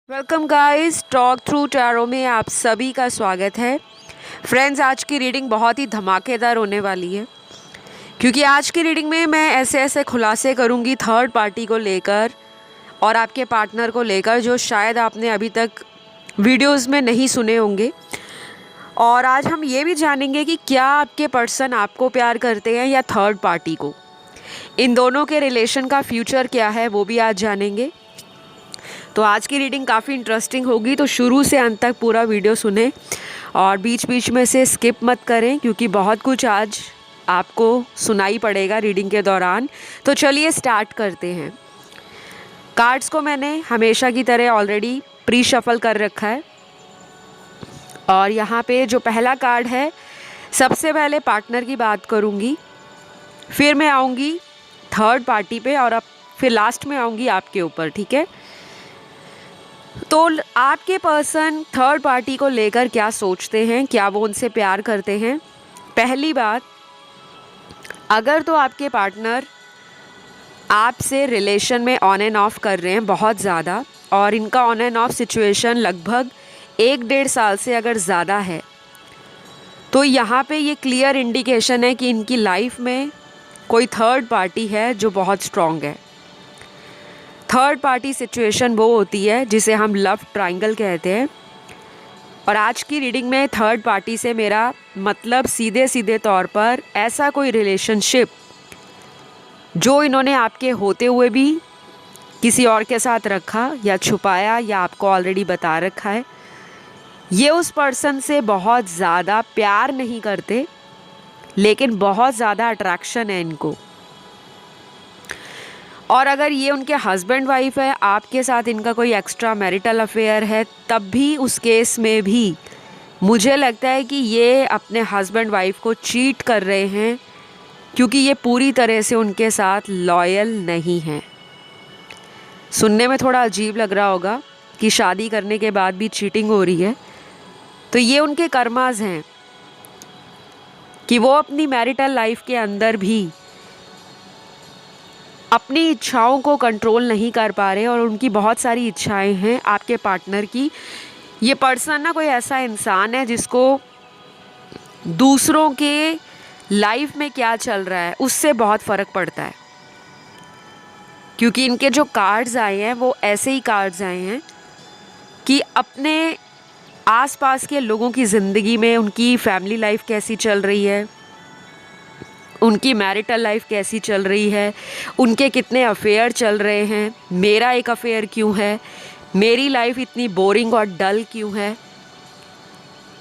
Welcome guys, talk through tarot में आप सभी का स्वागत है। फ्रेंड्स, आज की रीडिंग बहुत ही धमाकेदार होने वाली है क्योंकि आज की रीडिंग में मैं ऐसे ऐसे खुलासे करूंगी थर्ड पार्टी को लेकर और आपके पार्टनर को लेकर जो शायद आपने अभी तक वीडियोस में नहीं सुने होंगे। और आज हम ये भी जानेंगे कि क्या आपके पर्सन आपको प्यार करते हैं या थर्ड पार्टी को। इन दोनों के रिलेशन का फ्यूचर क्या है वो भी आज जानेंगे। तो आज की रीडिंग काफ़ी इंटरेस्टिंग होगी, तो शुरू से अंत तक पूरा वीडियो सुने और बीच बीच में से स्किप मत करें क्योंकि बहुत कुछ आज आपको सुनाई पड़ेगा रीडिंग के दौरान। तो चलिए स्टार्ट करते हैं। कार्ड्स को मैंने हमेशा की तरह ऑलरेडी प्री शफल कर रखा है और यहाँ पे जो पहला कार्ड है, सबसे पहले पार्टनर की बात करूँगी, फिर मैं आऊँगी थर्ड पार्टी पे और अब फिर लास्ट में आऊँगी आपके ऊपर। ठीक है, तो आपके पर्सन थर्ड पार्टी को लेकर क्या सोचते हैं, क्या वो उनसे प्यार करते हैं। पहली बात, अगर तो आपके पार्टनर आपसे रिलेशन में ऑन एंड ऑफ कर रहे हैं बहुत ज़्यादा और इनका ऑन एंड ऑफ सिचुएशन लगभग 1-1.5 साल से अगर ज़्यादा है, तो यहाँ पे ये क्लियर इंडिकेशन है कि इनकी लाइफ में कोई थर्ड पार्टी है जो बहुत स्ट्रॉन्ग है। थर्ड पार्टी सिचुएशन वो होती है जिसे हम लव ट्रायंगल कहते हैं। और आज की रीडिंग में थर्ड पार्टी से मेरा मतलब सीधे सीधे तौर पर ऐसा कोई रिलेशनशिप जो इन्होंने आपके होते हुए भी किसी और के साथ रखा या छुपाया या आपको ऑलरेडी बता रखा है। ये उस पर्सन से बहुत ज़्यादा प्यार नहीं करते लेकिन बहुत ज़्यादा अट्रैक्शन है इनको। और अगर ये उनके हस्बैंड वाइफ है, आपके साथ इनका कोई एक्स्ट्रा मैरिटल अफेयर है, तब भी उस केस में भी मुझे लगता है कि ये अपने हस्बैंड वाइफ को चीट कर रहे हैं क्योंकि ये पूरी तरह से उनके साथ लॉयल नहीं हैं। सुनने में थोड़ा अजीब लग रहा होगा कि शादी करने के बाद भी चीटिंग हो रही है, तो ये उनके कर्मास हैं कि वो अपनी मैरिटल लाइफ के अंदर भी अपनी इच्छाओं को कंट्रोल नहीं कर पा रहे और उनकी बहुत सारी इच्छाएं हैं आपके पार्टनर की। ये पर्सन ना कोई ऐसा इंसान है जिसको दूसरों के लाइफ में क्या चल रहा है उससे बहुत फ़र्क पड़ता है, क्योंकि इनके जो कार्ड्स आए हैं वो ऐसे ही कार्ड्स आए हैं कि अपने आसपास के लोगों की ज़िंदगी में उनकी फैमिली लाइफ कैसी चल रही है, उनकी मैरिटल लाइफ कैसी चल रही है, उनके कितने अफेयर चल रहे हैं, मेरा एक अफेयर क्यों है, मेरी लाइफ इतनी बोरिंग और डल क्यों है।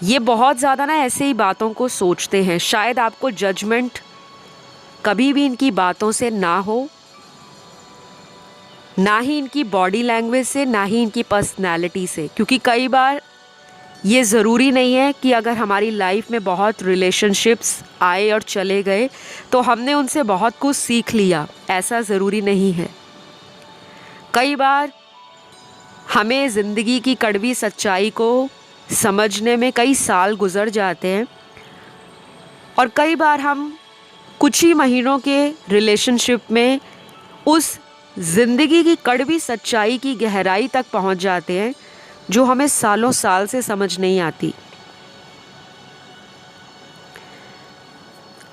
ये बहुत ज़्यादा ना ऐसे ही बातों को सोचते हैं। शायद आपको जजमेंट कभी भी इनकी बातों से ना हो, ना ही इनकी बॉडी लैंग्वेज से, ना ही इनकी पर्सनैलिटी से, क्योंकि कई बार ये ज़रूरी नहीं है कि अगर हमारी लाइफ में बहुत रिलेशनशिप्स आए और चले गए तो हमने उनसे बहुत कुछ सीख लिया, ऐसा ज़रूरी नहीं है। कई बार हमें ज़िंदगी की कड़वी सच्चाई को समझने में कई साल गुज़र जाते हैं और कई बार हम कुछ ही महीनों के रिलेशनशिप में उस ज़िंदगी की कड़वी सच्चाई की गहराई तक पहुंच जाते हैं जो हमें सालों साल से समझ नहीं आती।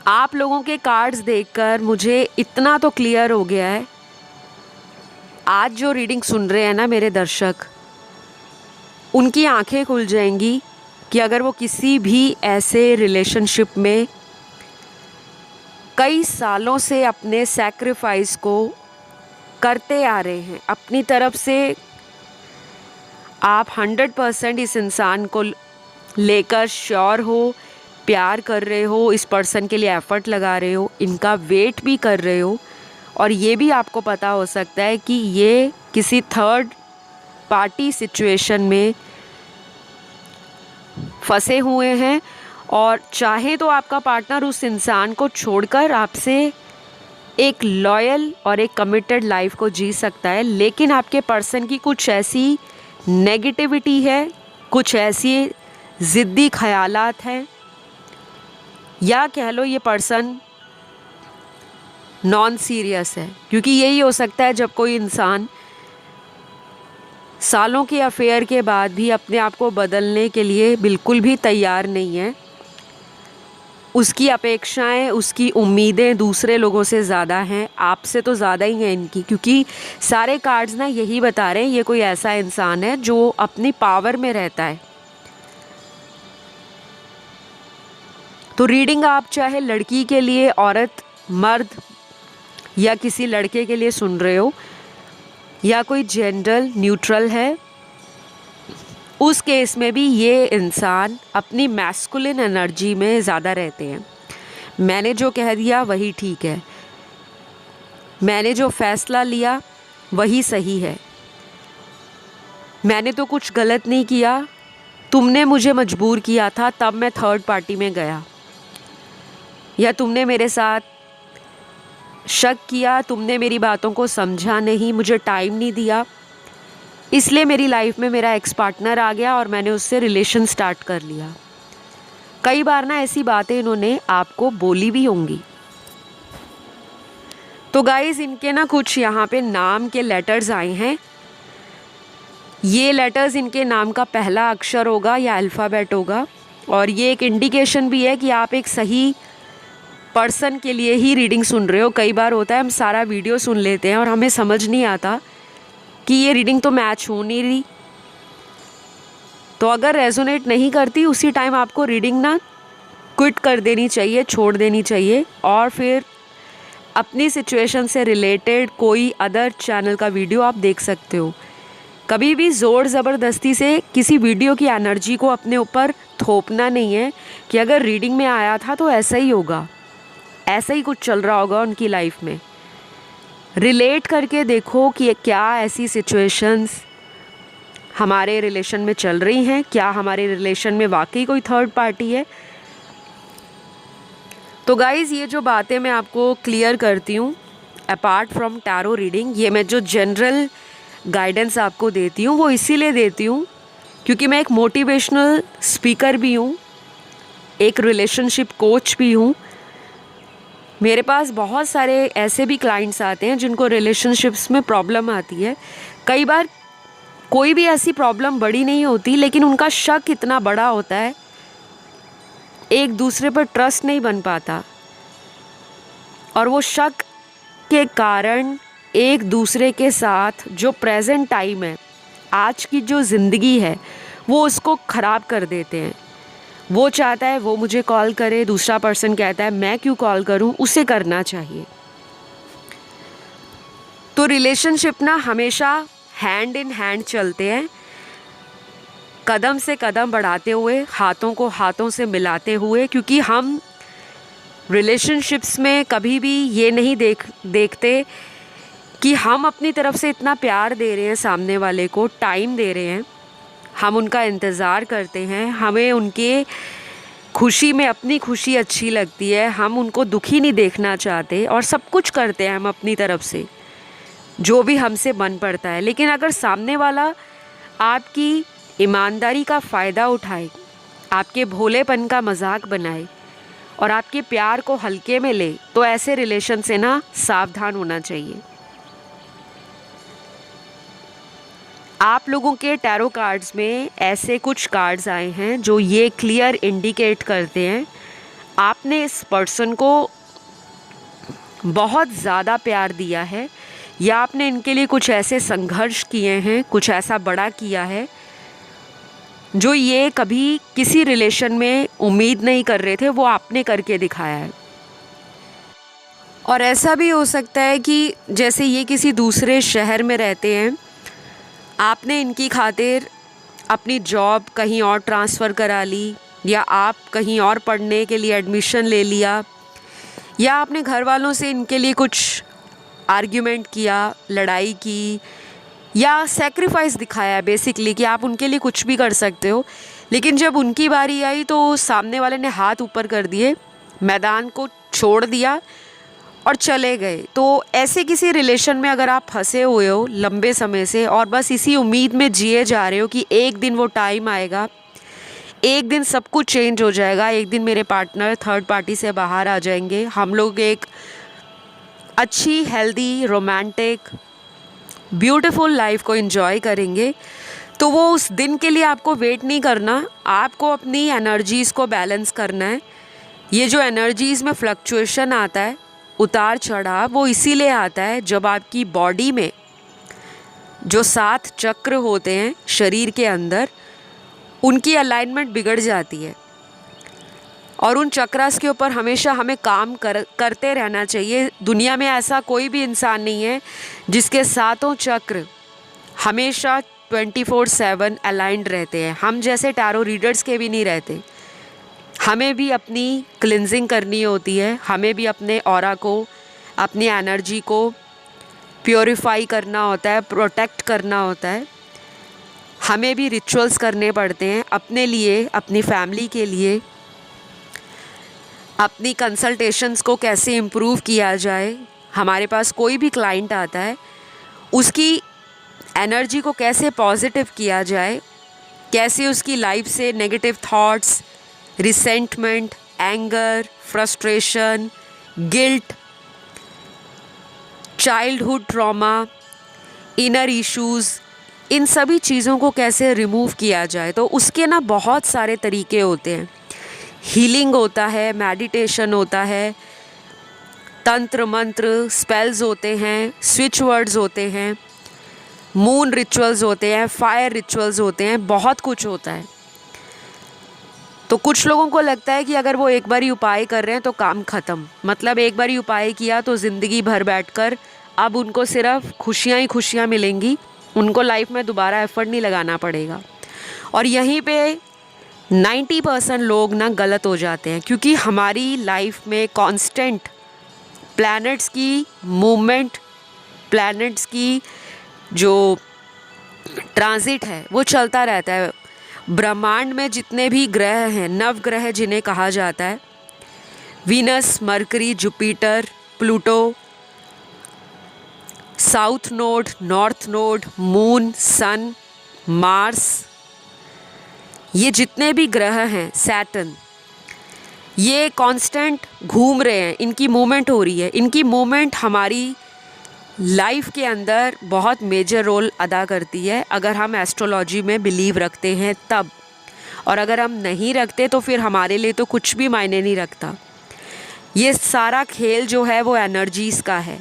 आप लोगों के कार्ड्स देखकर मुझे इतना तो क्लियर हो गया है, आज जो रीडिंग सुन रहे हैं ना मेरे दर्शक, उनकी आंखें खुल जाएंगी कि अगर वो किसी भी ऐसे रिलेशनशिप में कई सालों से अपने सैक्रिफाइस को करते आ रहे हैं, अपनी तरफ से आप 100% इस इंसान को लेकर श्योर हो, प्यार कर रहे हो, इस पर्सन के लिए एफ़र्ट लगा रहे हो, इनका वेट भी कर रहे हो, और ये भी आपको पता हो सकता है कि ये किसी थर्ड पार्टी सिचुएशन में फंसे हुए हैं और चाहे तो आपका पार्टनर उस इंसान को छोड़कर आपसे एक लॉयल और एक कमिटेड लाइफ को जी सकता है, लेकिन आपके पर्सन की कुछ ऐसी नेगेटिविटी है, कुछ ऐसी ज़िद्दी ख़यालात हैं, या कह लो ये पर्सन नॉन सीरियस है। क्योंकि यही हो सकता है जब कोई इंसान सालों के अफेयर के बाद भी अपने आप को बदलने के लिए बिल्कुल भी तैयार नहीं है। उसकी अपेक्षाएं, उसकी उम्मीदें दूसरे लोगों से ज़्यादा हैं, आपसे तो ज़्यादा ही हैं इनकी, क्योंकि सारे कार्ड्स ना यही बता रहे हैं ये कोई ऐसा इंसान है जो अपनी पावर में रहता है। तो रीडिंग आप चाहे लड़की के लिए, औरत, मर्द या किसी लड़के के लिए सुन रहे हो, या कोई जेंडर न्यूट्रल है, उस केस में भी ये इंसान अपनी मैस्कुलिन एनर्जी में ज़्यादा रहते हैं। मैंने जो कह दिया वही ठीक है, मैंने जो फ़ैसला लिया वही सही है, मैंने तो कुछ गलत नहीं किया, तुमने मुझे मजबूर किया था तब मैं थर्ड पार्टी में गया, या तुमने मेरे साथ शक किया, तुमने मेरी बातों को समझा नहीं, मुझे टाइम नहीं दिया, इसलिए मेरी लाइफ में मेरा एक्स पार्टनर आ गया और मैंने उससे रिलेशन स्टार्ट कर लिया। कई बार ना ऐसी बातें इन्होंने आपको बोली भी होंगी। तो गाइस, इनके ना कुछ यहाँ पे नाम के लेटर्स आए हैं। ये लेटर्स इनके नाम का पहला अक्षर होगा या अल्फ़ाबेट होगा, और ये एक इंडिकेशन भी है कि आप एक सही पर्सन के लिए ही रीडिंग सुन रहे हो। कई बार होता है हम सारा वीडियो सुन लेते हैं और हमें समझ नहीं आता कि ये रीडिंग तो मैच हो नहीं रही। तो अगर रेजोनेट नहीं करती उसी टाइम आपको रीडिंग ना क्विट कर देनी चाहिए, छोड़ देनी चाहिए, और फिर अपनी सिचुएशन से रिलेटेड कोई अदर चैनल का वीडियो आप देख सकते हो। कभी भी ज़ोर ज़बरदस्ती से किसी वीडियो की एनर्जी को अपने ऊपर थोपना नहीं है कि अगर रीडिंग में आया था तो ऐसा ही होगा, ऐसा ही कुछ चल रहा होगा उनकी लाइफ में। रिलेट करके देखो कि क्या ऐसी सिचुएशंस हमारे रिलेशन में चल रही हैं, क्या हमारे रिलेशन में वाकई कोई थर्ड पार्टी है। तो गाइज़, ये जो बातें मैं आपको क्लियर करती हूँ अपार्ट फ्रॉम टैरो रीडिंग, ये मैं जो जनरल गाइडेंस आपको देती हूँ वो इसीलिए देती हूँ क्योंकि मैं एक मोटिवेशनल स्पीकर भी हूँ, एक रिलेशनशिप कोच भी हूँ। मेरे पास बहुत सारे ऐसे भी क्लाइंट्स आते हैं जिनको रिलेशनशिप्स में प्रॉब्लम आती है। कई बार कोई भी ऐसी प्रॉब्लम बड़ी नहीं होती, लेकिन उनका शक इतना बड़ा होता है, एक दूसरे पर ट्रस्ट नहीं बन पाता, और वो शक के कारण एक दूसरे के साथ जो प्रेजेंट टाइम है, आज की जो ज़िंदगी है, वो उसको ख़राब कर देते हैं। वो चाहता है वो मुझे कॉल करे, दूसरा पर्सन कहता है मैं क्यों कॉल करूं, उसे करना चाहिए। तो रिलेशनशिप ना हमेशा हैंड इन हैंड चलते हैं, कदम से कदम बढ़ाते हुए, हाथों को हाथों से मिलाते हुए, क्योंकि हम रिलेशनशिप्स में कभी भी ये नहीं देखते कि हम अपनी तरफ से इतना प्यार दे रहे हैं, सामने वाले को टाइम दे रहे हैं, हम उनका इंतज़ार करते हैं, हमें उनके खुशी में अपनी खुशी अच्छी लगती है, हम उनको दुखी नहीं देखना चाहते, और सब कुछ करते हैं हम अपनी तरफ से जो भी हमसे बन पड़ता है। लेकिन अगर सामने वाला आपकी ईमानदारी का फ़ायदा उठाए, आपके भोलेपन का मजाक बनाए और आपके प्यार को हल्के में ले, तो ऐसे रिलेशन से ना सावधान होना चाहिए। आप लोगों के टैरो कार्ड्स में ऐसे कुछ कार्ड्स आए हैं जो ये क्लियर इंडिकेट करते हैं आपने इस पर्सन को बहुत ज़्यादा प्यार दिया है, या आपने इनके लिए कुछ ऐसे संघर्ष किए हैं, कुछ ऐसा बड़ा किया है जो ये कभी किसी रिलेशन में उम्मीद नहीं कर रहे थे, वो आपने करके दिखाया है। और ऐसा भी हो सकता है कि जैसे ये किसी दूसरे शहर में रहते हैं, आपने इनकी खातिर अपनी जॉब कहीं और ट्रांसफ़र करा ली, या आप कहीं और पढ़ने के लिए एडमिशन ले लिया, या आपने घर वालों से इनके लिए कुछ आर्ग्यूमेंट किया, लड़ाई की, या सेक्रीफाइस दिखाया है बेसिकली कि आप उनके लिए कुछ भी कर सकते हो। लेकिन जब उनकी बारी आई तो सामने वाले ने हाथ ऊपर कर दिए, मैदान को छोड़ दिया और चले गए। तो ऐसे किसी रिलेशन में अगर आप फंसे हुए हो लंबे समय से, और बस इसी उम्मीद में जिए जा रहे हो कि एक दिन वो टाइम आएगा, एक दिन सब कुछ चेंज हो जाएगा, एक दिन मेरे पार्टनर थर्ड पार्टी से बाहर आ जाएंगे, हम लोग एक अच्छी हेल्दी रोमांटिक ब्यूटीफुल लाइफ को एंजॉय करेंगे। तो वो उस दिन के लिए आपको वेट नहीं करना, आपको अपनी एनर्जीज़ को बैलेंस करना है। ये जो एनर्जीज़ में फ्लक्चुएशन आता है, उतार चढ़ाव, वो इसीलिए आता है जब आपकी बॉडी में जो 7 चक्र होते हैं शरीर के अंदर, उनकी अलाइनमेंट बिगड़ जाती है। और उन चक्रास के ऊपर हमेशा हमें काम करते रहना चाहिए। दुनिया में ऐसा कोई भी इंसान नहीं है जिसके 7 चक्र हमेशा 24/7 अलाइंड रहते हैं। हम जैसे टैरो रीडर्स के भी नहीं रहते। हमें भी अपनी क्लिनजिंग करनी होती है, हमें भी अपने ऑरा को, अपनी एनर्जी को प्योरीफाई करना होता है, प्रोटेक्ट करना होता है। हमें भी रिचुअल्स करने पड़ते हैं अपने लिए, अपनी फैमिली के लिए। अपनी कंसल्टेशंस को कैसे इम्प्रूव किया जाए, हमारे पास कोई भी क्लाइंट आता है उसकी एनर्जी को कैसे पॉजिटिव किया जाए, कैसे उसकी लाइफ से negative thoughts, resentment, anger, frustration, guilt, childhood trauma, inner issues, इन सभी चीज़ों को कैसे रिमूव किया जाए। तो उसके ना बहुत सारे तरीके होते हैं। हीलिंग होता है, मेडिटेशन होता है, तंत्र मंत्र, स्पेल्स होते हैं, स्विच वर्ड्स होते हैं, मून रिचुअल्स होते हैं, फायर रिचुअल्स होते हैं, बहुत कुछ होता है। तो कुछ लोगों को लगता है कि अगर वो एक बार ही उपाय कर रहे हैं तो काम ख़त्म, मतलब एक बार ही उपाय किया तो ज़िंदगी भर बैठकर अब उनको सिर्फ खुशियाँ ही खुशियाँ मिलेंगी, उनको लाइफ में दोबारा एफर्ट नहीं लगाना पड़ेगा। और यहीं पे 90% लोग ना गलत हो जाते हैं, क्योंकि हमारी लाइफ में कांस्टेंट प्लैनेट्स की मूवमेंट, प्लैनेट्स की जो ट्रांजिट है वो चलता रहता है। ब्रह्मांड में जितने भी ग्रह हैं, नवग्रह जिन्हें कहा जाता है, Venus, Mercury, Jupiter, Pluto, south node, north node, moon, sun, Mars, ये जितने भी ग्रह हैं, सैटर्न, ये कांस्टेंट घूम रहे हैं, इनकी मूवमेंट हो रही है। इनकी मूवमेंट हमारी लाइफ के अंदर बहुत मेजर रोल अदा करती है, अगर हम एस्ट्रोलॉजी में बिलीव रखते हैं तब। और अगर हम नहीं रखते तो फिर हमारे लिए तो कुछ भी मायने नहीं रखता। ये सारा खेल जो है वो एनर्जीज़ का है,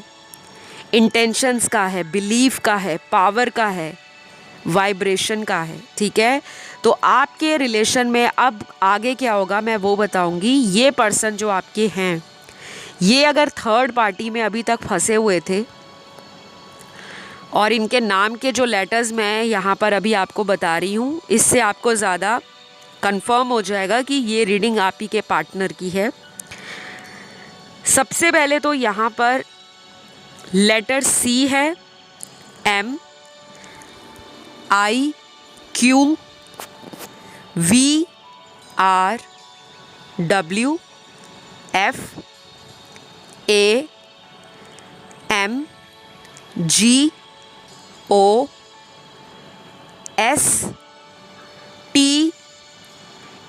इंटेंशंस का है, बिलीफ का है, पावर का है, वाइब्रेशन का है। ठीक है, तो आपके रिलेशन में अब आगे क्या होगा मैं वो बताऊंगी। ये पर्सन जो आपके हैं, ये अगर थर्ड पार्टी में अभी तक फंसे हुए थे और इनके नाम के जो लेटर्स मैं यहाँ पर अभी आपको बता रही हूँ, इससे आपको ज़्यादा कंफर्म हो जाएगा कि ये रीडिंग आप ही के पार्टनर की है। सबसे पहले तो यहाँ पर लेटर सी है, M, I, Q, V, R, W, F, A, M, G, O, S, T,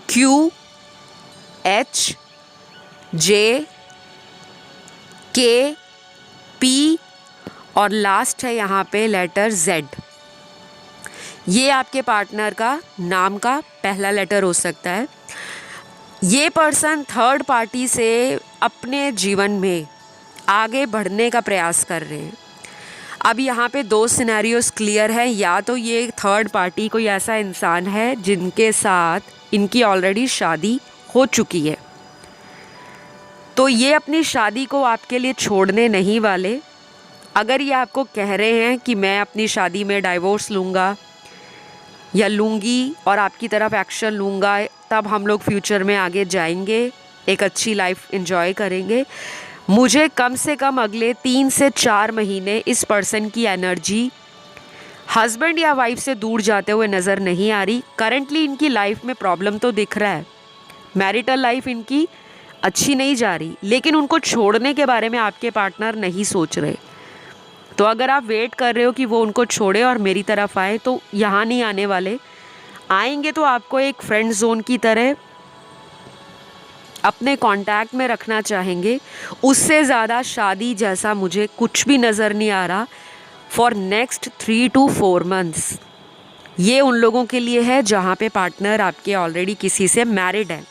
Q, H, J, K, P और लास्ट है यहाँ पे लेटर Z। ये आपके पार्टनर का नाम का पहला लेटर हो सकता है। ये पर्सन थर्ड पार्टी से अपने जीवन में आगे बढ़ने का प्रयास कर रहे हैं। अब यहाँ पे 2 सिनेरियोस क्लियर है। या तो ये थर्ड पार्टी कोई ऐसा इंसान है जिनके साथ इनकी ऑलरेडी शादी हो चुकी है, तो ये अपनी शादी को आपके लिए छोड़ने नहीं वाले। अगर ये आपको कह रहे हैं कि मैं अपनी शादी में डाइवोर्स लूँगा या लूँगी और आपकी तरफ एक्शन लूँगा, तब हम लोग फ्यूचर में आगे जाएंगे, एक अच्छी लाइफ एंजॉय करेंगे, मुझे कम से कम अगले 3 से 4 महीने इस पर्सन की एनर्जी हस्बैंड या वाइफ से दूर जाते हुए नज़र नहीं आ रही। करंटली इनकी लाइफ में प्रॉब्लम तो दिख रहा है, मैरिटल लाइफ इनकी अच्छी नहीं जा रही, लेकिन उनको छोड़ने के बारे में आपके पार्टनर नहीं सोच रहे। तो अगर आप वेट कर रहे हो कि वो उनको छोड़े और मेरी तरफ आए, तो यहाँ नहीं आने वाले। आएंगे तो आपको एक फ्रेंड जोन की तरह अपने कांटेक्ट में रखना चाहेंगे। उससे ज़्यादा शादी जैसा मुझे कुछ भी नज़र नहीं आ रहा। For next 3 to 4 months। ये उन लोगों के लिए है जहाँ पे पार्टनर आपके ऑलरेडी किसी से मैरिड है।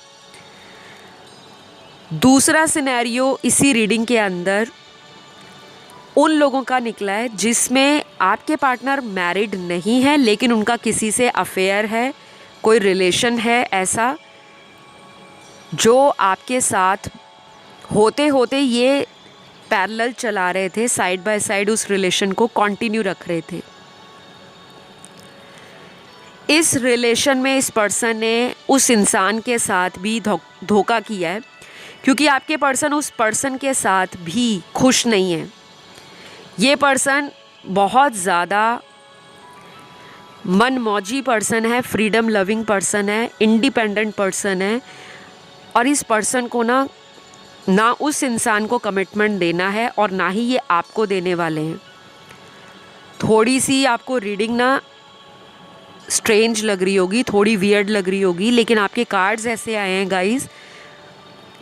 दूसरा सिनेरियो इसी रीडिंग के अंदर उन लोगों का निकला है जिसमें आपके पार्टनर मैरिड नहीं है लेकिन उनका किसी से अफेयर है, कोई रिलेशन है ऐसा, जो आपके साथ होते होते ये पैरेलल चला रहे थे, साइड बाय साइड उस रिलेशन को कंटिन्यू रख रहे थे। इस रिलेशन में इस पर्सन ने उस इंसान के साथ भी धोखा किया है, क्योंकि आपके पर्सन उस पर्सन के साथ भी खुश नहीं है। ये पर्सन बहुत ज़्यादा मनमौजी पर्सन है, फ्रीडम लविंग पर्सन है, इंडिपेंडेंट पर्सन है, और इस पर्सन को ना उस इंसान को कमिटमेंट देना है और ना ही ये आपको देने वाले हैं। थोड़ी सी आपको रीडिंग स्ट्रेंज लग रही होगी, थोड़ी वियर्ड लग रही होगी, लेकिन आपके कार्ड्स ऐसे आए हैं गाइस,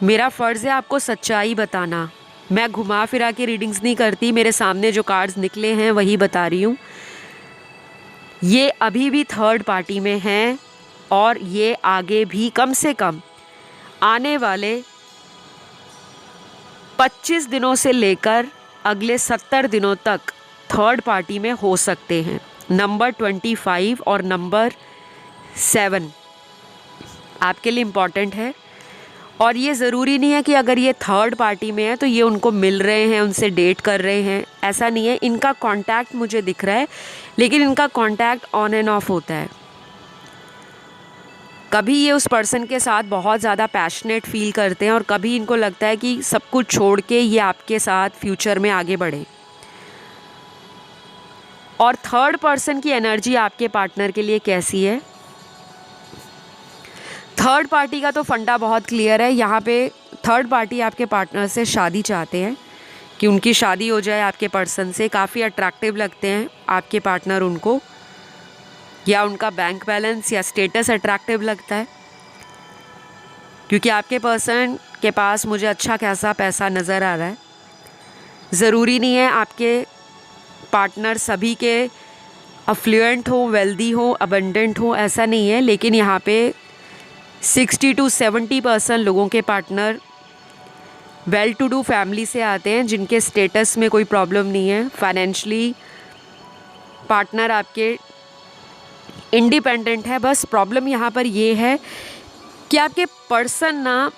मेरा फ़र्ज़ है आपको सच्चाई बताना। मैं घुमा फिरा के रीडिंग्स नहीं करती, मेरे सामने जो कार्ड्स निकले हैं वही बता रही हूँ। ये अभी भी थर्ड पार्टी में हैं और ये आगे भी कम से कम आने वाले 25 दिनों से लेकर अगले 70 दिनों तक थर्ड पार्टी में हो सकते हैं। नंबर 25 और नंबर 7 आपके लिए इम्पॉर्टेंट है, और ये ज़रूरी नहीं है कि अगर ये थर्ड पार्टी में है तो ये उनको मिल रहे हैं, उनसे डेट कर रहे हैं, ऐसा नहीं है। इनका कांटेक्ट मुझे दिख रहा है, लेकिन इनका कांटेक्ट ऑन एंड ऑफ होता है। कभी ये उस पर्सन के साथ बहुत ज़्यादा पैशनेट फील करते हैं और कभी इनको लगता है कि सब कुछ छोड़ के ये आपके साथ फ्यूचर में आगे बढ़े। और थर्ड पर्सन की एनर्जी आपके पार्टनर के लिए कैसी है? थर्ड पार्टी का तो फंडा बहुत क्लियर है। यहाँ पे थर्ड पार्टी आपके पार्टनर से शादी चाहते हैं, कि उनकी शादी हो जाए आपके पर्सन से। काफ़ी अट्रैक्टिव लगते हैं आपके पार्टनर उनको, या उनका बैंक बैलेंस या स्टेटस अट्रैक्टिव लगता है, क्योंकि आपके पर्सन के पास मुझे अच्छा खासा पैसा नज़र आ रहा है। ज़रूरी नहीं है आपके पार्टनर सभी के अफ्लुएंट हो, वेल्दी हो, अबंडेंट हो, ऐसा नहीं है, लेकिन यहाँ पे 60 to 70% लोगों के partner well to do family से आते हैं, जिनके स्टेटस में कोई प्रॉब्लम नहीं है। फाइनेंशली पार्टनर आपके इंडिपेंडेंट है। बस प्रॉब्लम यहाँ पर ये है कि आपके पर्सन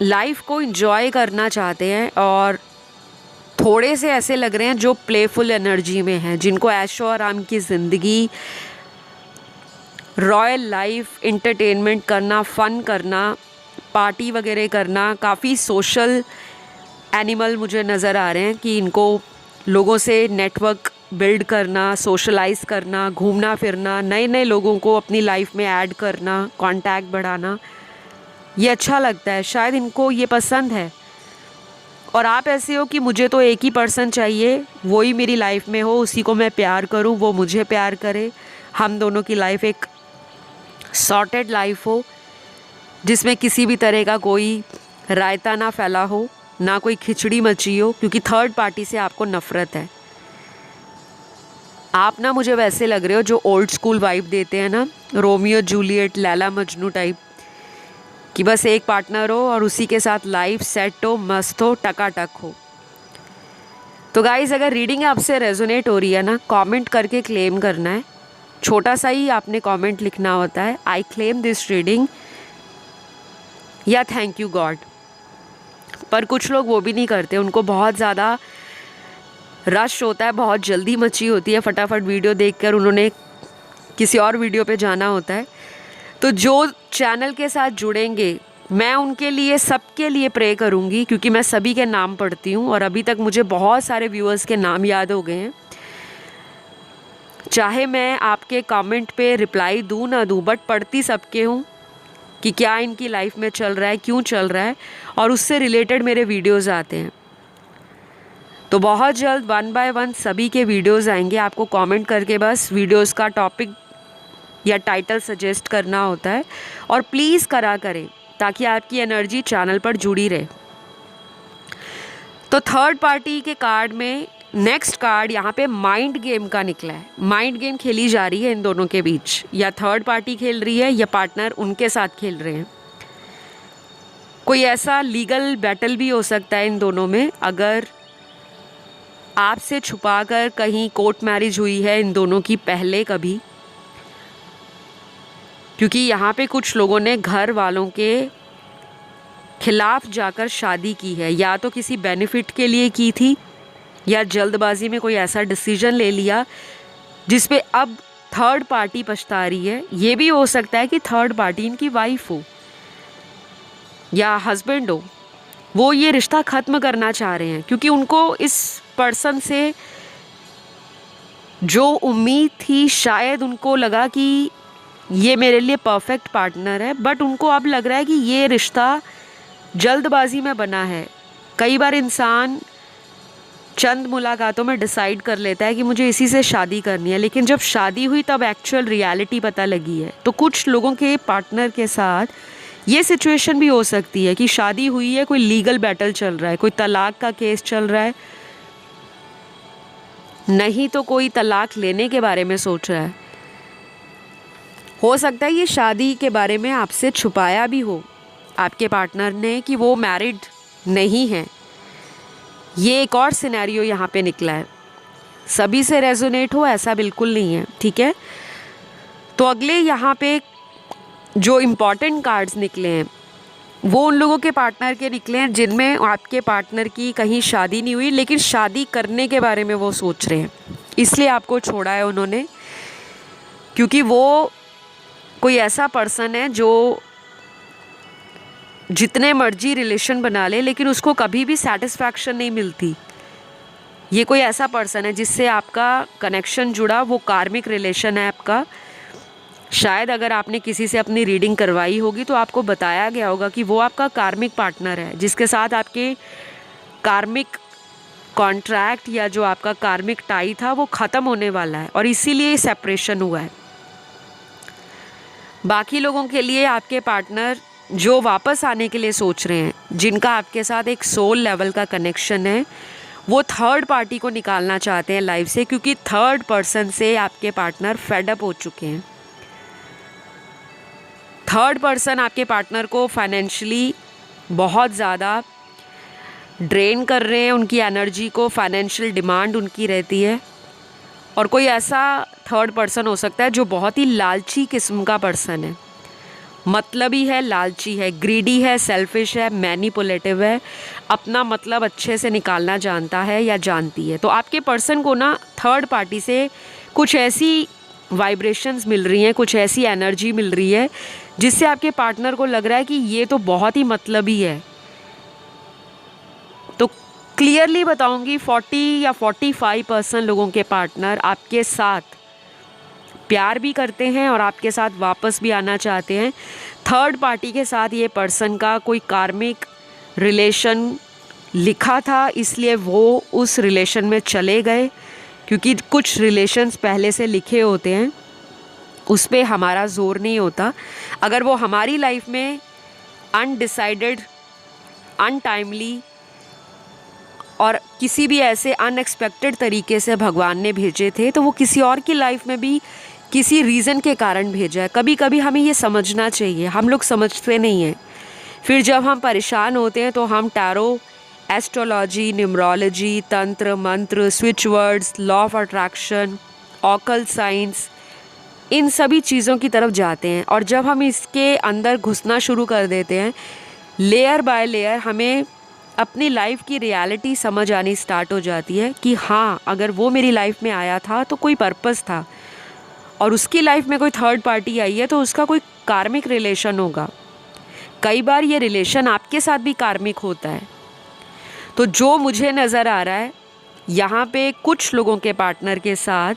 लाइफ को एंजॉय करना चाहते हैं और थोड़े से ऐसे लग रहे हैं जो प्लेफुल एनर्जी में हैं, जिनको ऐशो आराम की ज़िंदगी, रॉयल लाइफ, एंटरटेनमेंट करना, फ़न करना, पार्टी वगैरह करना, काफ़ी सोशल एनिमल मुझे नज़र आ रहे हैं कि इनको लोगों से नेटवर्क बिल्ड करना, सोशलाइज करना, घूमना फिरना, नए नए लोगों को अपनी लाइफ में ऐड करना, कांटेक्ट बढ़ाना, ये अच्छा लगता है। शायद इनको ये पसंद है। और आप ऐसे हो कि मुझे तो एक ही पर्सन चाहिए, वही मेरी लाइफ में हो, उसी को मैं प्यार करूं, वो मुझे प्यार करे, हम दोनों की लाइफ एक सॉर्टेड लाइफ हो, जिसमें किसी भी तरह का कोई रायता ना फैला हो, ना कोई खिचड़ी मची हो, क्योंकि थर्ड पार्टी से आपको नफ़रत है। आप मुझे वैसे लग रहे हो जो ओल्ड स्कूल वाइब देते हैं Romeo Juliet, Laila Majnu type, कि बस एक पार्टनर हो और उसी के साथ लाइफ सेट हो, मस्त हो, टकाटक हो। तो गाइज़, अगर रीडिंग आपसे रेजोनेट हो रही है कमेंट करके क्लेम करना है। छोटा सा ही आपने कमेंट लिखना होता है, आई क्लेम दिस रीडिंग या थैंक यू गॉड। पर कुछ लोग वो भी नहीं करते, उनको बहुत ज़्यादा रश होता है, बहुत जल्दी मची होती है, फटाफट वीडियो देखकर उन्होंने किसी और वीडियो पे जाना होता है। तो जो चैनल के साथ जुड़ेंगे, मैं उनके लिए, सबके लिए प्रे करूँगी, क्योंकि मैं सभी के नाम पढ़ती हूँ और अभी तक मुझे बहुत सारे व्यूअर्स के नाम याद हो गए हैं। चाहे मैं आपके कमेंट पे रिप्लाई दूँ ना दूँ, बट पढ़ती सबके हूँ कि क्या इनकी लाइफ में चल रहा है, क्यों चल रहा है, और उससे रिलेटेड मेरे वीडियोज़ आते हैं। तो बहुत जल्द 1 by 1 सभी के वीडियोज़ आएंगे। आपको कमेंट करके बस वीडियोज़ का टॉपिक या टाइटल सजेस्ट करना होता है, और प्लीज़ करा करें ताकि आपकी एनर्जी चैनल पर जुड़ी रहे। तो थर्ड पार्टी के कार्ड में नेक्स्ट कार्ड यहाँ पे माइंड गेम का निकला है। माइंड गेम खेली जा रही है इन दोनों के बीच, या थर्ड पार्टी खेल रही है या पार्टनर उनके साथ खेल रहे हैं। कोई ऐसा लीगल बैटल भी हो सकता है इन दोनों में। अगर आपसे छुपाकर कहीं कोर्ट मैरिज हुई है इन दोनों की पहले कभी, क्योंकि यहाँ पे कुछ लोगों ने घर वालों के खिलाफ जाकर शादी की है, या तो किसी बेनिफिट के लिए की थी या जल्दबाजी में कोई ऐसा डिसीजन ले लिया जिस पे अब थर्ड पार्टी पछता रही है। ये भी हो सकता है कि थर्ड पार्टी इनकी वाइफ हो या हस्बैंड हो, वो ये रिश्ता ख़त्म करना चाह रहे हैं क्योंकि उनको इस पर्सन से जो उम्मीद थी, शायद उनको लगा कि ये मेरे लिए परफेक्ट पार्टनर है, बट उनको अब लग रहा है कि ये रिश्ता जल्दबाजी में बना है। कई बार इंसान चंद मुलाकातों में डिसाइड कर लेता है कि मुझे इसी से शादी करनी है, लेकिन जब शादी हुई तब एक्चुअल रियलिटी पता लगी है। तो कुछ लोगों के पार्टनर के साथ ये सिचुएशन भी हो सकती है कि शादी हुई है, कोई लीगल बैटल चल रहा है, कोई तलाक का केस चल रहा है, नहीं तो कोई तलाक लेने के बारे में सोच रहा है। हो सकता है ये शादी के बारे में आपसे छुपाया भी हो आपके पार्टनर ने कि वो मैरिड नहीं है। ये एक और सिनेरियो यहाँ पे निकला है। सभी से रेजोनेट हो ऐसा बिल्कुल नहीं है, ठीक है। तो अगले यहाँ पे जो इम्पॉर्टेंट कार्ड्स निकले हैं वो उन लोगों के पार्टनर के निकले हैं जिनमें आपके पार्टनर की कहीं शादी नहीं हुई, लेकिन शादी करने के बारे में वो सोच रहे हैं, इसलिए आपको छोड़ा है उन्होंने। क्योंकि वो कोई ऐसा पर्सन है जो जितने मर्जी रिलेशन बना ले लेकिन उसको कभी भी सेटिस्फैक्शन नहीं मिलती। ये कोई ऐसा पर्सन है जिससे आपका कनेक्शन जुड़ा, वो कार्मिक रिलेशन है आपका। शायद अगर आपने किसी से अपनी रीडिंग करवाई होगी तो आपको बताया गया होगा कि वो आपका कार्मिक पार्टनर है, जिसके साथ आपके कार्मिक कॉन्ट्रैक्ट या जो आपका कार्मिक टाई था वो ख़त्म होने वाला है और इसीलिए सेपरेशन हुआ है। बाकी लोगों के लिए आपके पार्टनर जो वापस आने के लिए सोच रहे हैं, जिनका आपके साथ एक सोल लेवल का कनेक्शन है, वो थर्ड पार्टी को निकालना चाहते हैं लाइफ से, क्योंकि थर्ड पर्सन से आपके पार्टनर फेड अप हो चुके हैं। थर्ड पर्सन आपके पार्टनर को फाइनेंशियली बहुत ज़्यादा ड्रेन कर रहे हैं, उनकी एनर्जी को, फाइनेंशियल डिमांड उनकी रहती है। और कोई ऐसा थर्ड पर्सन हो सकता है जो बहुत ही लालची किस्म का पर्सन है, मतलबी है, लालची है, ग्रीडी है, सेल्फिश है, मैनिपुलेटिव है, अपना मतलब अच्छे से निकालना जानता है या जानती है। तो आपके पर्सन को ना थर्ड पार्टी से कुछ ऐसी वाइब्रेशंस मिल रही हैं, कुछ ऐसी एनर्जी मिल रही है जिससे आपके पार्टनर को लग रहा है कि ये तो बहुत ही मतलबी है। तो क्लियरली बताऊंगी 40 या 45% लोगों के पार्टनर आपके साथ प्यार भी करते हैं और आपके साथ वापस भी आना चाहते हैं। थर्ड पार्टी के साथ ये पर्सन का कोई कार्मिक रिलेशन लिखा था, इसलिए वो उस रिलेशन में चले गए, क्योंकि कुछ रिलेशंस पहले से लिखे होते हैं, उस पर हमारा ज़ोर नहीं होता। अगर वो हमारी लाइफ में अनडिसाइडेड, अनटाइमली और किसी भी ऐसे अनएक्सपेक्टेड तरीके से भगवान ने भेजे थे, तो वो किसी और की लाइफ में भी किसी रीज़न के कारण भेजा है। कभी कभी हमें ये समझना चाहिए, हम लोग समझते नहीं हैं। फिर जब हम परेशान होते हैं तो हम टैरो, एस्ट्रोलॉजी, न्यूमरोलॉजी, तंत्र मंत्र, switch words, law of attraction, occult science, इन सभी चीज़ों की तरफ जाते हैं। और जब हम इसके अंदर घुसना शुरू कर देते हैं, लेयर बाय लेयर हमें अपनी लाइफ की रियलिटी समझ आनी स्टार्ट हो जाती है कि हाँ, अगर वो मेरी लाइफ में आया था तो कोई पर्पस था, और उसकी लाइफ में कोई थर्ड पार्टी आई है तो उसका कोई कार्मिक रिलेशन होगा। कई बार ये रिलेशन आपके साथ भी कार्मिक होता है। तो जो मुझे नज़र आ रहा है यहाँ पे, कुछ लोगों के पार्टनर के साथ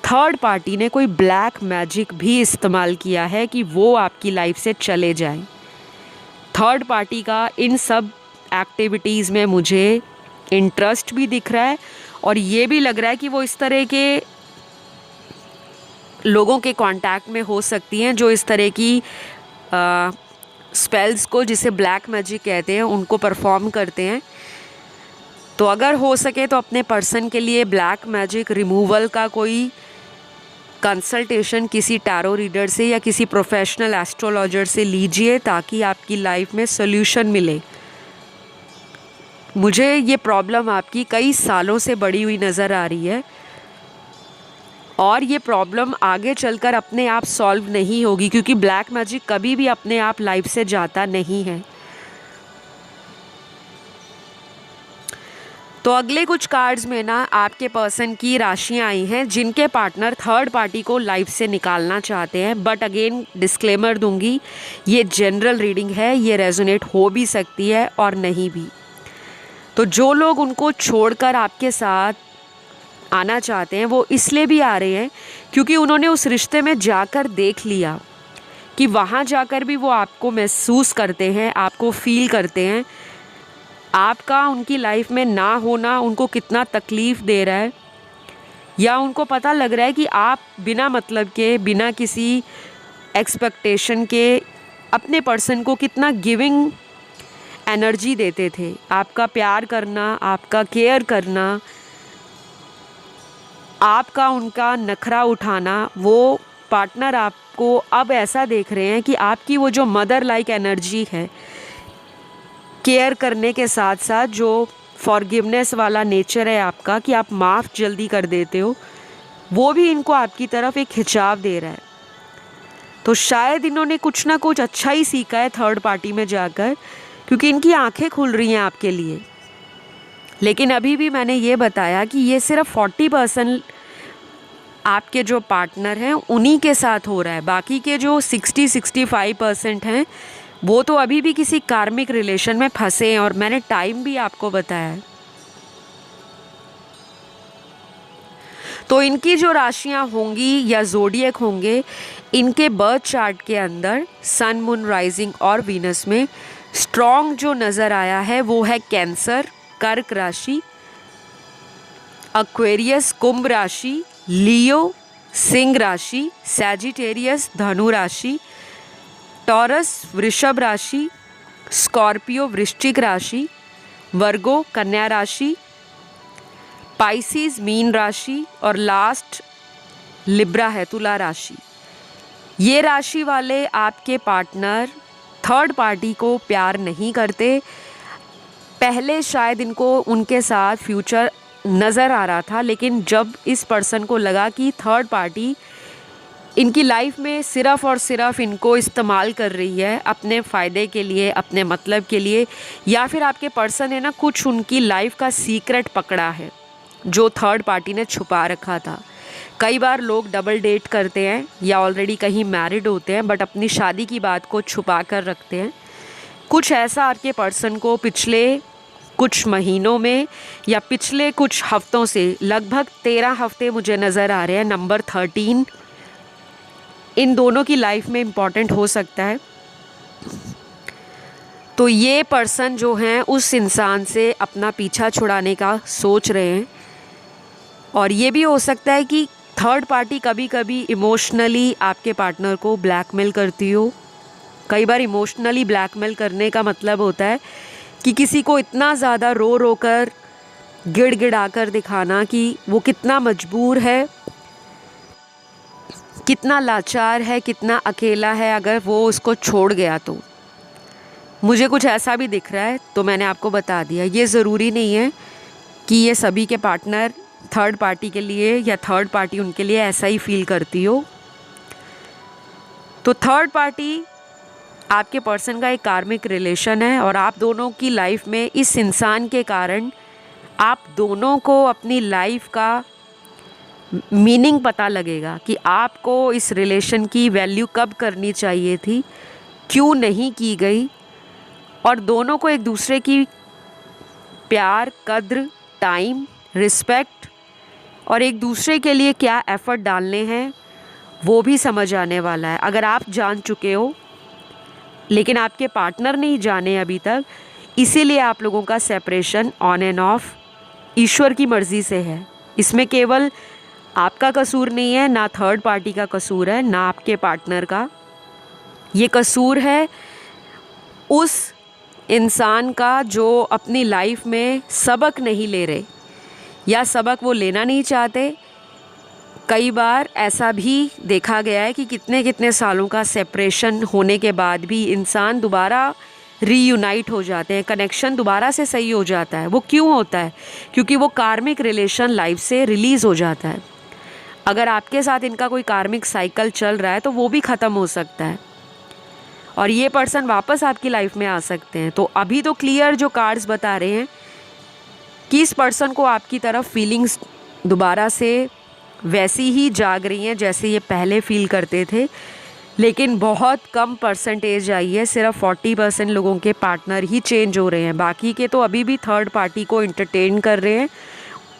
थर्ड पार्टी ने कोई ब्लैक मैजिक भी इस्तेमाल किया है कि वो आपकी लाइफ से चले जाएं। थर्ड पार्टी का इन सब एक्टिविटीज़ में मुझे इंटरेस्ट भी दिख रहा है और ये भी लग रहा है कि वो इस तरह के लोगों के कांटेक्ट में हो सकती हैं जो इस तरह की स्पेल्स को, जिसे ब्लैक मैजिक कहते हैं, उनको परफॉर्म करते हैं। तो अगर हो सके तो अपने पर्सन के लिए ब्लैक मैजिक रिमूवल का कोई कंसल्टेशन किसी टैरो रीडर से या किसी प्रोफेशनल एस्ट्रोलॉजर से लीजिए, ताकि आपकी लाइफ में सोल्यूशन मिले। मुझे ये प्रॉब्लम आपकी कई सालों से बढ़ी हुई नज़र आ रही है और ये प्रॉब्लम आगे चलकर अपने आप सॉल्व नहीं होगी, क्योंकि ब्लैक मैजिक कभी भी अपने आप लाइफ से जाता नहीं है। तो अगले कुछ कार्ड्स में ना आपके पर्सन की राशियां आई हैं जिनके पार्टनर थर्ड पार्टी को लाइफ से निकालना चाहते हैं। बट अगेन डिस्क्लेमर दूंगी, ये जनरल रीडिंग है, ये रेजोनेट हो भी सकती है और नहीं भी। तो जो लोग उनको छोड़कर आपके साथ आना चाहते हैं वो इसलिए भी आ रहे हैं क्योंकि उन्होंने उस रिश्ते में जाकर देख लिया कि वहाँ जाकर भी वो आपको महसूस करते हैं, आपको फील करते हैं। आपका उनकी लाइफ में ना होना उनको कितना तकलीफ़ दे रहा है, या उनको पता लग रहा है कि आप बिना मतलब के, बिना किसी एक्सपेक्टेशन के अपने पर्सन को कितना गिविंग एनर्जी देते थे। आपका प्यार करना, आपका केयर करना, आपका उनका नखरा उठाना, वो पार्टनर आपको अब ऐसा देख रहे हैं कि आपकी वो जो मदर लाइक एनर्जी है, केयर करने के साथ साथ जो फॉरगिवनेस वाला नेचर है आपका, कि आप माफ़ जल्दी कर देते हो, वो भी इनको आपकी तरफ एक खिंचाव दे रहा है। तो शायद इन्होंने कुछ ना कुछ अच्छा ही सीखा है थर्ड पार्टी में जाकर, क्योंकि इनकी आंखें खुल रही हैं आपके लिए। लेकिन अभी भी मैंने ये बताया कि ये सिर्फ 40% आपके जो पार्टनर हैं उन्हीं के साथ हो रहा है। बाकी के जो 60-65% हैं वो तो अभी भी किसी कार्मिक रिलेशन में फंसे हैं, और मैंने टाइम भी आपको बताया है। तो इनकी जो राशियां होंगी या ज़ोडिएक होंगे, इनके बर्थ चार्ट के अंदर सन, मून, राइजिंग और वीनस में स्ट्रॉन्ग जो नज़र आया है वो है कैंसर, कर्क राशि, एक्वेरियस कुंभ राशि, लियो सिंह राशि, सैजिटेरियस धनु राशि, टॉरस वृषभ राशि, स्कॉर्पियो वृश्चिक राशि, वर्गो कन्या राशि, पाइसिस मीन राशि और लास्ट लिब्रा है तुला राशि। ये राशि वाले आपके पार्टनर थर्ड पार्टी को प्यार नहीं करते। पहले शायद इनको उनके साथ फ्यूचर नज़र आ रहा था, लेकिन जब इस पर्सन को लगा कि थर्ड पार्टी इनकी लाइफ में सिर्फ़ और सिर्फ इनको इस्तेमाल कर रही है अपने फ़ायदे के लिए, अपने मतलब के लिए, या फिर आपके पर्सन ने ना कुछ उनकी लाइफ का सीक्रेट पकड़ा है जो थर्ड पार्टी ने छुपा रखा था। कई बार लोग डबल डेट करते हैं या ऑलरेडी कहीं मैरिड होते हैं बट अपनी शादी की बात को छुपा कर रखते हैं। कुछ ऐसा आपके पर्सन को पिछले कुछ महीनों में या पिछले कुछ हफ्तों से, लगभग 13 हफ्ते मुझे नज़र आ रहे हैं, नंबर 13 इन दोनों की लाइफ में इम्पॉर्टेंट हो सकता है। तो ये पर्सन जो हैं उस इंसान से अपना पीछा छुड़ाने का सोच रहे हैं, और ये भी हो सकता है कि थर्ड पार्टी कभी कभी इमोशनली आपके पार्टनर को ब्लैकमेल करती हो। कई बार इमोशनली ब्लैकमेल करने का मतलब होता है कि किसी को इतना ज़्यादा रो रो कर, गिड़गिड़ा कर दिखाना कि वो कितना मजबूर है, कितना लाचार है, कितना अकेला है अगर वो उसको छोड़ गया तो। मुझे कुछ ऐसा भी दिख रहा है, तो मैंने आपको बता दिया। ये ज़रूरी नहीं है कि ये सभी के पार्टनर थर्ड पार्टी के लिए या थर्ड पार्टी उनके लिए ऐसा ही फील करती हो। तो थर्ड पार्टी आपके पर्सन का एक कार्मिक रिलेशन है, और आप दोनों की लाइफ में इस इंसान के कारण आप दोनों को अपनी लाइफ का मीनिंग पता लगेगा कि आपको इस रिलेशन की वैल्यू कब करनी चाहिए थी, क्यों नहीं की गई, और दोनों को एक दूसरे की प्यार, कद्र, टाइम, रिस्पेक्ट और एक दूसरे के लिए क्या एफ़र्ट डालने हैं वो भी समझ आने वाला है। अगर आप जान चुके हो लेकिन आपके पार्टनर नहीं जाने अभी तक, इसीलिए आप लोगों का सेपरेशन ऑन एंड ऑफ ईश्वर की मर्ज़ी से है। इसमें केवल आपका कसूर नहीं है, ना थर्ड पार्टी का कसूर है, ना आपके पार्टनर का। ये कसूर है उस इंसान का जो अपनी लाइफ में सबक नहीं ले रहे या सबक वो लेना नहीं चाहते। कई बार ऐसा भी देखा गया है कि कितने कितने सालों का सेपरेशन होने के बाद भी इंसान दोबारा रीयूनाइट हो जाते हैं, कनेक्शन दोबारा से सही हो जाता है। वो क्यों होता है? क्योंकि वो कार्मिक रिलेशन लाइफ से रिलीज़ हो जाता है। अगर आपके साथ इनका कोई कार्मिक साइकिल चल रहा है तो वो भी ख़त्म हो सकता है और ये पर्सन वापस आपकी लाइफ में आ सकते हैं। तो अभी तो क्लियर जो कार्ड्स बता रहे हैं कि इस पर्सन को आपकी तरफ फीलिंग्स दोबारा से वैसी ही जाग रही हैं जैसे ये पहले फील करते थे, लेकिन बहुत कम परसेंटेज आई है। सिर्फ 40% लोगों के पार्टनर ही चेंज हो रहे हैं, बाकी के तो अभी भी थर्ड पार्टी को इंटरटेन कर रहे हैं,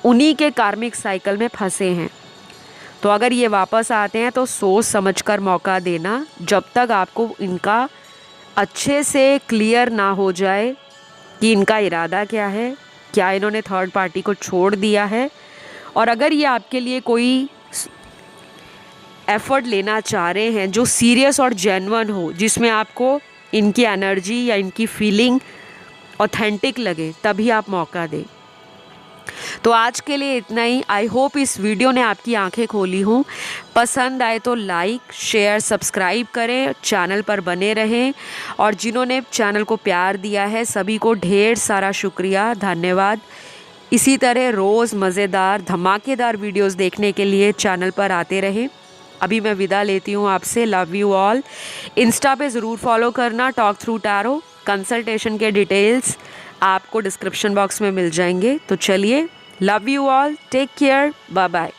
उन्हीं के कार्मिक साइकिल में फंसे हैं। तो अगर ये वापस आते हैं तो सोच समझकर मौका देना, जब तक आपको इनका अच्छे से क्लियर ना हो जाए कि इनका इरादा क्या है, क्या इन्होंने थर्ड पार्टी को छोड़ दिया है। और अगर ये आपके लिए कोई एफ़र्ट लेना चाह रहे हैं जो सीरियस और जेन्युइन हो, जिसमें आपको इनकी एनर्जी या इनकी फीलिंग ऑथेंटिक लगे, तभी आप मौका दें। तो आज के लिए इतना ही। आई होप इस वीडियो ने आपकी आंखें खोली हों। पसंद आए तो लाइक शेयर सब्सक्राइब करें, चैनल पर बने रहें और जिन्होंने चैनल को प्यार दिया है सभी को ढेर सारा शुक्रिया, धन्यवाद। इसी तरह रोज़ मज़ेदार धमाकेदार वीडियोस देखने के लिए चैनल पर आते रहें। अभी मैं विदा लेती हूँ आपसे। Love you all. इंस्टा पे ज़रूर फॉलो करना, टॉक थ्रू टैरो। कंसल्टेशन के डिटेल्स आपको डिस्क्रिप्शन बॉक्स में मिल जाएंगे। तो चलिए, love you all, take care, bye bye.